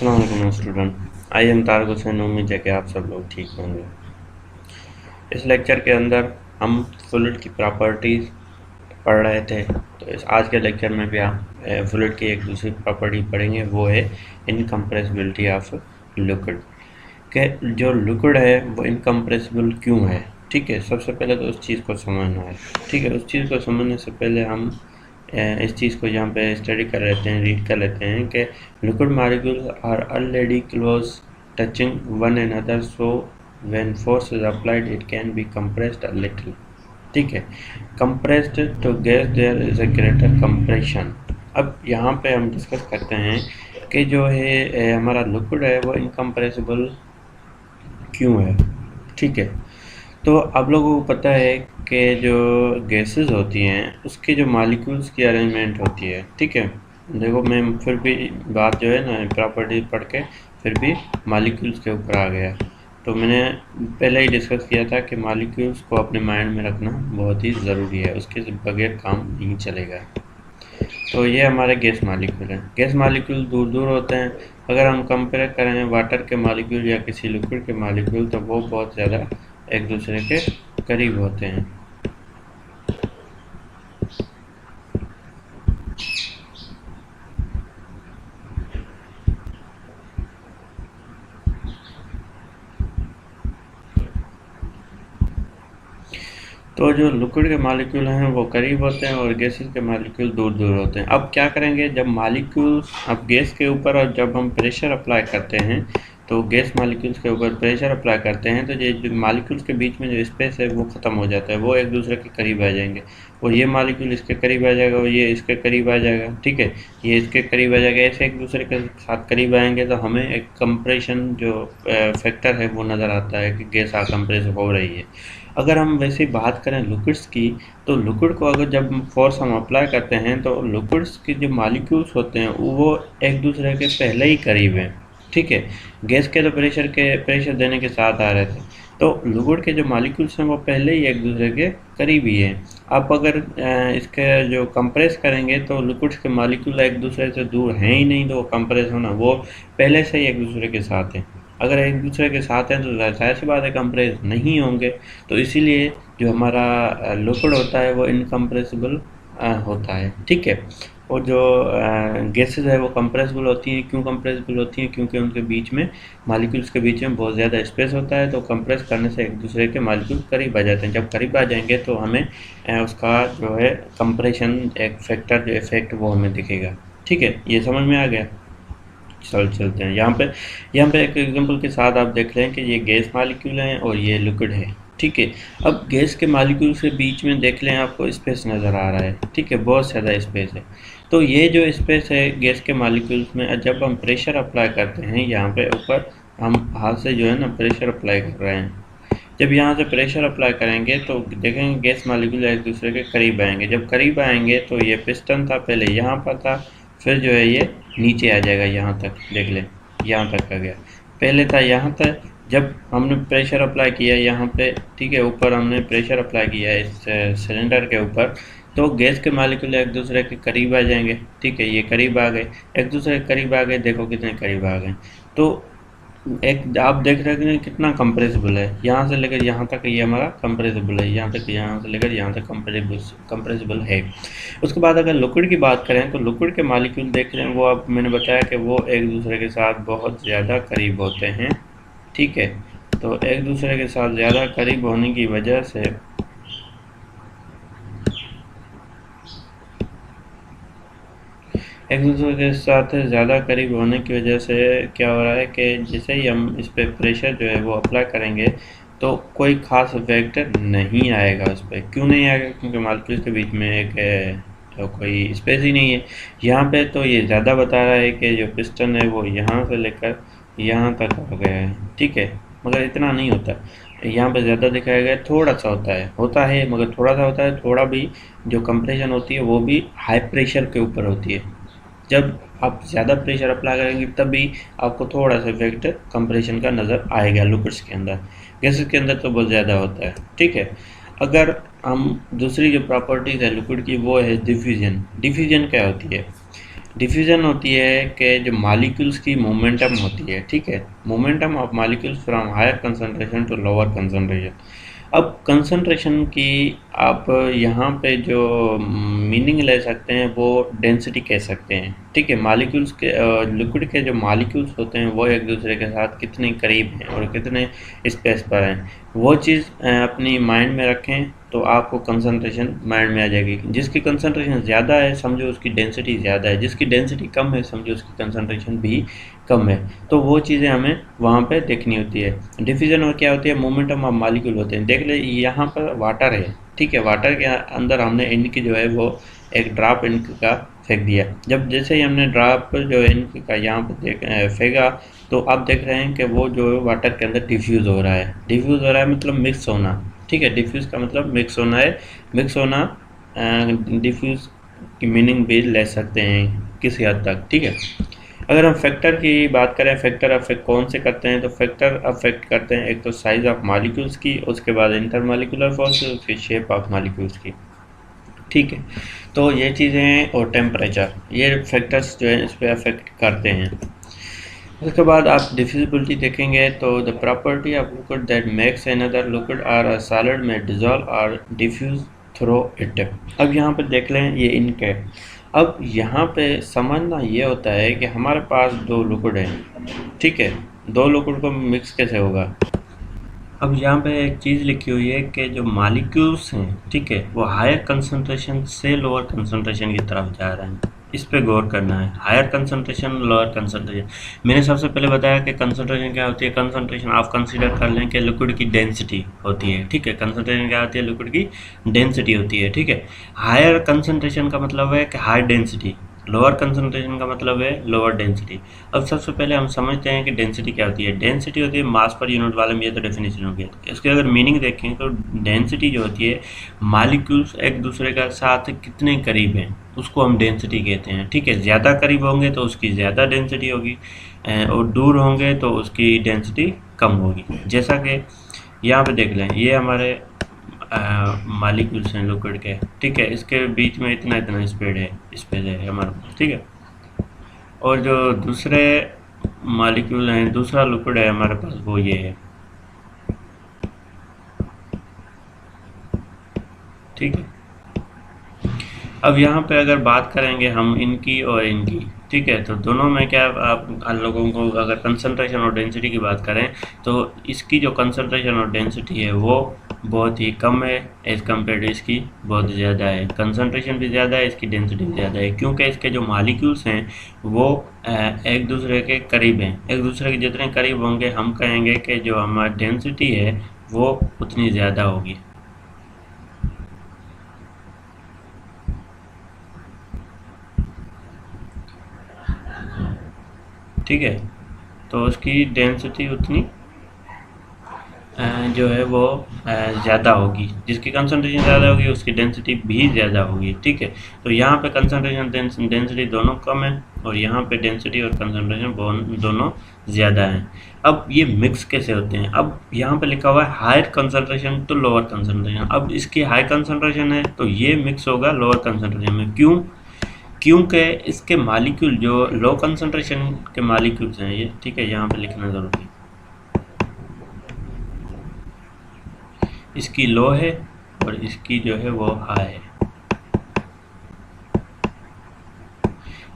अस्सलाम वालेकुम student. I am Tariq Hussain. उम्मीद है कि आप सब लोग ठीक होंगे। इस लेक्चर के अंदर हम फ्लूइड की प्रॉपर्टीज़ पढ़ रहे थे, तो इस आज के लेक्चर में भी हम फ्लूइड की एक दूसरी प्रॉपर्टी पढ़ेंगे, वो है इनकम्प्रेसिबिलिटी ऑफ लिक्विड। के जो लिक्विड है वो इनकम्प्रेसिबल क्यों है। ठीक है, सबसे पहले तो उस चीज़ को समझना है। ठीक है, उस चीज़ को समझने से पहले हम इस चीज़ को यहाँ पे स्टडी कर लेते हैं, रीड कर लेते हैं कि liquid molecules are already close touching one another, so when force is applied it can be compressed a little. ठीक है, compressed to gas there is a greater compression. अब यहाँ पे हम डिस्कस करते हैं कि जो है हमारा लिक्विड है वो इनकम्प्रेसिबल क्यों है। ठीक है, तो आप लोगों को पता है कि जो गैसेस होती हैं उसके जो मॉलिक्यूल्स की अरेंजमेंट होती है। ठीक है, देखो मैं फिर भी बात जो है ना प्रॉपर्टी पढ़ के फिर भी मॉलिक्यूल्स के ऊपर आ गया। तो मैंने पहले ही डिस्कस किया था कि मॉलिक्यूल्स को अपने माइंड में रखना बहुत ही ज़रूरी है, उसके बगैर काम नहीं चलेगा। तो ये हमारे गैस मॉलिक्यूल हैं। गैस मॉलिक्यूल दूर दूर होते हैं। अगर हम कंपेयर करें वाटर के मॉलिक्यूल या किसी लिक्विड के मॉलिक्यूल, तो वो बहुत ज़्यादा एक दूसरे के करीब होते हैं। तो जो लिक्विड के मॉलिक्यूल हैं वो करीब होते हैं और गैसेस के मॉलिक्यूल दूर दूर होते हैं। अब क्या करेंगे, जब मॉलिक्यूल्स अब गैस के ऊपर और जब हम प्रेशर अप्लाई करते हैं, तो गैस मॉलिक्यूल्स के ऊपर प्रेशर अप्लाई करते हैं, तो ये जो मॉलिक्यूल्स के बीच में जो स्पेस है वो ख़त्म हो जाता है, वो एक दूसरे के करीब आ जाएंगे। और ये मॉलिक्यूल इसके करीब आ जाएगा और ये इसके करीब आ जाएगा। ठीक है, ये इसके करीब आ जाएगा, ऐसे एक दूसरे के साथ करीब आएंगे तो हमें एक कंप्रेशन जो फैक्टर है वो नज़र आता है कि गैस कंप्रेस हो रही है। अगर हम वैसे बात करें लिक्विड्स की, तो लिक्विड को अगर जब फोर्स हम अप्लाई करते हैं तो लिक्विड्स के जो मॉलिक्यूल्स होते हैं वो एक दूसरे के पहले ही करीब हैं। ठीक है, गैस के तो प्रेशर देने के साथ आ रहे थे, तो लिक्विड के जो मॉलिक्यूल्स हैं वो पहले ही एक दूसरे के करीब ही हैं। आप अगर इसके जो कंप्रेस करेंगे तो लिक्विड्स के मॉलिक्यूल एक दूसरे से दूर हैं ही नहीं, तो वो कंप्रेस होना वो पहले से ही एक दूसरे के साथ हैं। अगर एक दूसरे के साथ हैं तो जाहिर सी बात है कंप्रेस नहीं होंगे। तो इसीलिए जो हमारा लिक्विड होता है वो इनकम्प्रेसिबल होता है। ठीक है, और जो गैसेस है वो कंप्रेसिबल होती हैं। क्यों कंप्रेसिबल होती हैं? क्योंकि उनके बीच में मॉलिक्यूल्स के बीच में बहुत ज़्यादा स्पेस होता है, तो कंप्रेस करने से एक दूसरे के मॉलिक्यूल करीब आ जाते हैं। जब करीब आ जाएंगे तो हमें उसका जो है कंप्रेशन एक फैक्टर जो इफेक्ट वो हमें दिखेगा। ठीक है, ये समझ में आ गया। चलते हैं यहाँ पे एक एग्जांपल के साथ आप देख लें कि ये गैस मॉलिक्यूल हैं और ये लिक्विड है। ठीक है, अब गैस के मॉलिक्यूल से बीच में देख लें आपको स्पेस नज़र आ रहा है। ठीक है, बहुत ज़्यादा स्पेस है। तो ये जो स्पेस है गैस के मॉलिक्यूल्स में, जब हम प्रेशर अप्लाई करते हैं यहाँ पे ऊपर, हम हाथ से जो है ना प्रेशर अप्लाई कर रहे हैं। जब यहाँ से प्रेशर अप्लाई करेंगे तो देखेंगे गैस मॉलिक्यूल एक दूसरे के करीब आएंगे। जब करीब आएंगे तो ये पिस्टन था पहले यहाँ पर था, फिर जो है ये नीचे आ जाएगा, यहाँ तक देख लें, यहाँ तक आ गया। पहले था यहाँ तक, जब हमने प्रेशर अप्लाई किया यहाँ पे, ठीक है, ऊपर हमने प्रेशर अप्लाई किया इस सिलेंडर के ऊपर, तो गैस के मॉलिक्यूल एक दूसरे के करीब आ जाएंगे। ठीक है, ये करीब आ गए, एक दूसरे के करीब आ गए, देखो कितने करीब आ गए। तो एक आप देख रहे हैं कितना कंप्रेसिबल है, यहाँ से लेकर यहाँ तक ये हमारा कंप्रेसिबल है, यहाँ से लेकर यहाँ तक कंप्रेसिबल है। उसके बाद अगर लिक्विड की बात करें तो लिक्विड के मॉलिक्यूल देख रहे हैं, वो अब मैंने बताया कि वो एक दूसरे के साथ बहुत ज़्यादा करीब होते हैं। ठीक है, तो एक दूसरे के साथ ज़्यादा करीब होने की वजह से एक दूसरे के साथ ज़्यादा करीब होने की वजह से क्या हो रहा है कि जैसे ही हम इस पर प्रेशर जो है वो अप्लाई करेंगे तो कोई ख़ास इफेक्ट नहीं आएगा उस पर। क्यों नहीं आएगा? क्योंकि मॉलिक्यूल्स के बीच में एक तो कोई स्पेस ही नहीं है यहाँ पे। तो ये ज़्यादा बता रहा है कि जो पिस्टन है वो यहाँ से लेकर यहाँ तक आ गया है। ठीक है, मगर इतना नहीं होता, यहाँ पे ज़्यादा दिखाया गया, थोड़ा सा होता है मगर थोड़ा सा होता है। थोड़ा भी जो कंप्रेशन होती है वो भी हाई प्रेशर के ऊपर होती है। जब आप ज़्यादा प्रेशर अप्लाई करेंगे तब भी आपको थोड़ा सा इफेक्ट कंप्रेशन का नज़र आएगा लिक्विड्स के अंदर। गैसेस के अंदर तो बहुत ज़्यादा होता है। ठीक है, अगर हम दूसरी जो प्रॉपर्टीज़ है लिक्विड की वो है डिफ्यूजन। डिफ्यूजन क्या होती है? डिफ्यूजन होती है कि जो मॉलिक्यूल्स की मोमेंटम होती है, ठीक है, momentum of molecules from higher concentration to lower concentration. अब कंसंट्रेशन की आप यहाँ पे जो मीनिंग ले सकते हैं वो डेंसिटी कह सकते हैं, ठीक है। मॉलिक्यूल्स के लिक्विड के जो मॉलिक्यूल्स होते हैं वो एक दूसरे के साथ कितने करीब हैं और कितने स्पेस पर हैं, वो चीज़ अपनी माइंड में रखें तो आपको कंसंट्रेशन माइंड में आ जाएगी। जिसकी कंसंट्रेशन ज़्यादा है समझो उसकी डेंसिटी ज़्यादा है, जिसकी डेंसिटी कम है समझो उसकी कंसंट्रेशन भी कम है। तो वो चीज़ें हमें वहाँ पे देखनी होती है। डिफ्यूजन और क्या होती है, मोमेंटम ऑफ मॉलिक्यूल होते हैं। देख ले यहाँ पर वाटर है, ठीक है, वाटर के अंदर हमने इंक जो है वो एक ड्रॉप इंक का फेंक दिया। जब जैसे ही हमने ड्रॉप जो इंक का यहाँ पर फेंका तो आप देख रहे हैं कि वो जो है वाटर के अंदर डिफ्यूज़ हो रहा है। डिफ्यूज़ हो रहा है मतलब मिक्स होना, ठीक है। डिफ्यूज़ का मतलब मिक्स होना है। मिक्स होना डिफ्यूज़ की मीनिंग भी ले सकते हैं किसी हद तक, ठीक है। अगर हम फैक्टर की बात करें, फैक्टर अफेक्ट कौन से करते हैं, तो फैक्टर अफेक्ट करते हैं एक तो साइज ऑफ मॉलिक्यूल्स की, उसके बाद इंटरमॉलिक्यूलर फोर्स, उसकी शेप ऑफ मॉलिक्यूल्स की, ठीक है। तो ये चीज़ें और टेम्परेचर, ये फैक्टर्स जो है इस पर अफेक्ट करते हैं। उसके बाद आप डिफ्यूजिबिलिटी देखेंगे तो the property of liquid that makes another liquid और अ सॉलिड में डिजॉल्व और डिफ्यूज थ्रू इट। अब यहाँ पे देख लें ये इंक है। अब यहाँ पे समझना ये होता है कि हमारे पास दो लिक्विड हैं, ठीक है, दो लिक्विड को मिक्स कैसे होगा। अब यहाँ पे एक चीज़ लिखी हुई है कि जो मॉलिक्यूल्स हैं, ठीक है, वो हायर कंसंट्रेशन से लोअर कंसंट्रेशन की तरफ जा रहे हैं। इस पे गौर करना है, हायर कंसंट्रेशन लोअर कंसंट्रेशन। मैंने सबसे पहले बताया कि कंसंट्रेशन क्या होती है। कंसंट्रेशन आप कंसीडर कर लें कि लिक्विड की डेंसिटी होती है, ठीक है। कंसंट्रेशन क्या होती है, लिक्विड की डेंसिटी होती है, ठीक है। हायर कंसंट्रेशन का मतलब है कि हाई डेंसिटी, लोअर कंसंट्रेशन का मतलब है लोअर डेंसिटी। अब सबसे पहले हम समझते हैं कि डेंसिटी क्या होती है। डेंसिटी होती है मास पर यूनिट वाले में, ये तो डेफिनेशन हो गया। इसके अगर मीनिंग देखें तो डेंसिटी जो होती है, मॉलिक्यूल्स एक दूसरे का साथ कितने करीब हैं उसको हम डेंसिटी कहते हैं, ठीक है। ज़्यादा करीब होंगे तो उसकी ज़्यादा डेंसिटी होगी और दूर होंगे तो उसकी डेंसिटी कम होगी। जैसा कि यहाँ पे देख लें, ये हमारे मॉलिक्यूल्स हैं लिक्विड के, ठीक है। इसके बीच में इतना इतना स्पेस है हमारे पास, ठीक है। और जो दूसरे मॉलिक्यूल हैं, दूसरा लिक्विड है हमारे पास, वो ये है, ठीक है। अब यहाँ पे अगर बात करेंगे हम इनकी और इनकी, ठीक है, तो दोनों में क्या आप लोगों को अगर कंसंट्रेशन और डेंसिटी की बात करें तो इसकी जो कंसंट्रेशन और डेंसिटी है वो बहुत ही कम है एज़ कम्पेयर टू इसकी बहुत ज़्यादा है। कंसंट्रेशन भी ज़्यादा है, इसकी डेंसिटी भी ज़्यादा है, क्योंकि इसके जो मॉलिक्यूल्स हैं वो एक दूसरे के करीब हैं। एक दूसरे के जितने करीब होंगे हम कहेंगे कि जो हमारी डेंसिटी है वो उतनी ज़्यादा होगी, ठीक है। तो उसकी डेंसिटी उतनी जो है वो ज़्यादा होगी। जिसकी कंसंट्रेशन ज़्यादा होगी उसकी डेंसिटी भी ज़्यादा होगी, ठीक है। तो यहाँ पे कंसंट्रेशन डेंसिटी दोनों कम है और यहाँ पे डेंसिटी और कंसंट्रेशन दोनों ज़्यादा हैं। अब ये मिक्स कैसे होते हैं, अब यहाँ पे लिखा हुआ है higher concentration to lower concentration. अब इसकी हाई कंसंट्रेशन है तो ये मिक्स होगा लोअर कंसंट्रेशन में। क्यों? क्योंकि इसके मॉलिक्यूल जो लो कंसंट्रेशन के मॉलिक्यूल्स हैं ये, ठीक है, यहाँ पे लिखना ज़रूरी है। इसकी लो है और इसकी जो है वो हाई है।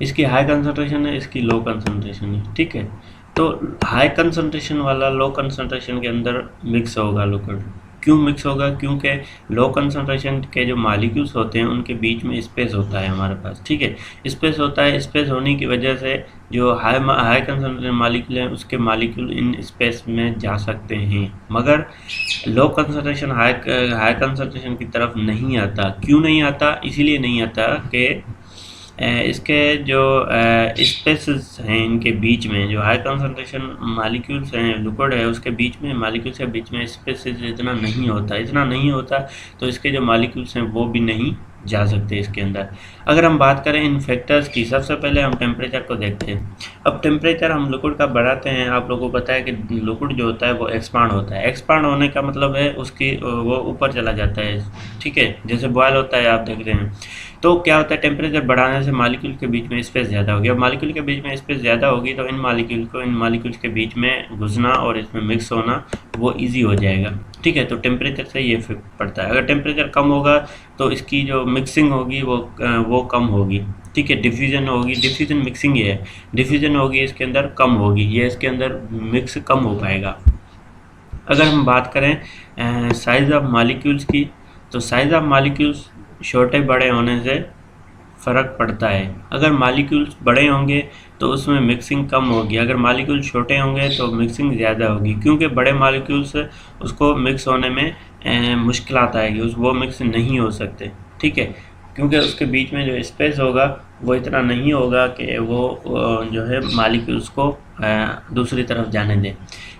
इसकी हाई कंसंट्रेशन है, इसकी लो कंसंट्रेशन है, ठीक है। तो हाई कंसंट्रेशन वाला लो कंसंट्रेशन के अंदर मिक्स होगा लिक्विड। क्यों मिक्स होगा? क्योंकि लो कंसंट्रेशन के जो मॉलिक्यूल्स होते हैं उनके बीच में स्पेस होता है हमारे पास, ठीक है। स्पेस होता है, स्पेस होने की वजह से जो हाई कंसंट्रेशन मॉलिक्यूल हैं उसके मॉलिक्यूल इन स्पेस में जा सकते हैं, मगर लो कंसंट्रेशन हाई कंसंट्रेशन की तरफ नहीं आता। क्यों नहीं आता? इसीलिए नहीं आता कि इसके जो स्पेसेस हैं इनके बीच में, जो हाई कंसंट्रेशन मॉलिक्यूल्स हैं लिक्विड है उसके बीच में, मॉलिक्यूल्स के बीच में स्पेसेस इतना नहीं होता तो इसके जो मॉलिक्यूल्स हैं वो भी नहीं जा सकते इसके अंदर। अगर हम बात करें इन फैक्टर्स की, सबसे पहले हम टेम्परेचर को देखते हैं। अब टेम्परेचर हम लिक्विड का बढ़ाते हैं, आप लोगों को पता है कि लिक्विड जो होता है वो एक्सपांड होता है। एक्सपांड होने का मतलब है उसकी वो ऊपर चला जाता है, ठीक है, जैसे बॉयल होता है आप देख रहे हैं। तो क्या होता है, टेम्परेचर बढ़ाने से मालिक्यूल के बीच में स्पेस ज़्यादा होगी। अब मालिक्यूल के बीच में स्पेस ज़्यादा होगी तो इन मालिक्यूल के बीच में घुसना और इसमें मिक्स होना वो ईजी हो जाएगा, ठीक है। तो टेम्परेचर से ये इफेक्ट पड़ता है। अगर टेम्परेचर कम होगा तो इसकी जो मिक्सिंग होगी वो कम होगी, ठीक है। डिफ्यूजन होगी, डिफ्यूजन मिक्सिंग ये है, डिफ्यूजन होगी इसके अंदर कम होगी, ये इसके अंदर मिक्स कम हो पाएगा। अगर हम बात करें साइज़ ऑफ मालिक्यूल्स की, तो साइज़ ऑफ मालिक्यूल्स छोटे बड़े होने से फ़र्क पड़ता है। अगर मालिक्यूल्स बड़े होंगे तो उसमें मिक्सिंग कम होगी, अगर मालिक्यूल छोटे होंगे तो मिक्सिंग ज़्यादा होगी, क्योंकि बड़े मालिक्यूल्स उसको मिक्स होने में मुश्किलात आएगी, वो मिक्स नहीं हो सकते, ठीक है, क्योंकि उसके बीच में जो स्पेस होगा वो इतना नहीं होगा कि वो जो है मालिक्यूल्स को दूसरी तरफ जाने दें।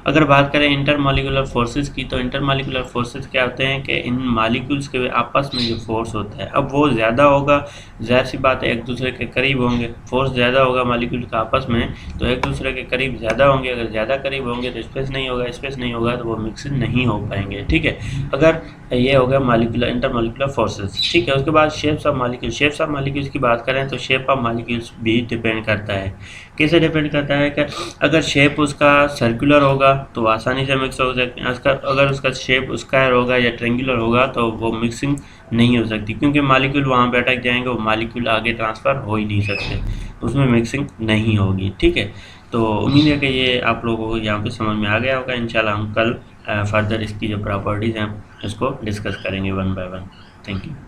अगर बात करें इंटरमॉलिक्यूलर फोर्सेस की, तो इंटरमॉलिक्यूलर फोर्सेस क्या होते हैं कि इन मालिक्यूल्स के आपस में जो फोर्स होता है, अब वो ज़्यादा होगा, ज़ाहिर सी बात है एक दूसरे के करीब होंगे, फोर्स ज़्यादा होगा मालिक्यूल का आपस में तो एक दूसरे के करीब ज़्यादा होंगे। अगर ज़्यादा करीब होंगे तो स्पेस नहीं होगा, स्पेस नहीं होगा तो वो मिक्स नहीं हो पाएंगे, ठीक है। अगर ये हो गया मालिक्यूलर इंटरमॉलिक्यूलर फोर्सेस, ठीक है। उसके बाद shapes of molecule, shapes of molecules की बात करें तो शेप ऑफ मालिक्यूल्स भी डिपेंड करता है। कैसे डिपेंड करता है कि अगर शेप उसका सर्कुलर होगा तो आसानी से मिक्स हो सकते हैं, अगर उसका शेप स्क्वायर होगा या ट्रेंगुलर होगा तो वो मिक्सिंग नहीं हो सकती, क्योंकि मालिक्यूल वहाँ पे अटक जाएंगे, वो मालिक्यूल आगे ट्रांसफ़र हो ही नहीं सकते, उसमें मिक्सिंग नहीं होगी, ठीक है। तो उम्मीद है कि ये आप लोगों को यहाँ पे समझ में आ गया होगा। इंशाल्लाह हम कल फर्दर इसकी जो प्रॉपर्टीज़ हैं इसको डिस्कस करेंगे one by one. Thank you.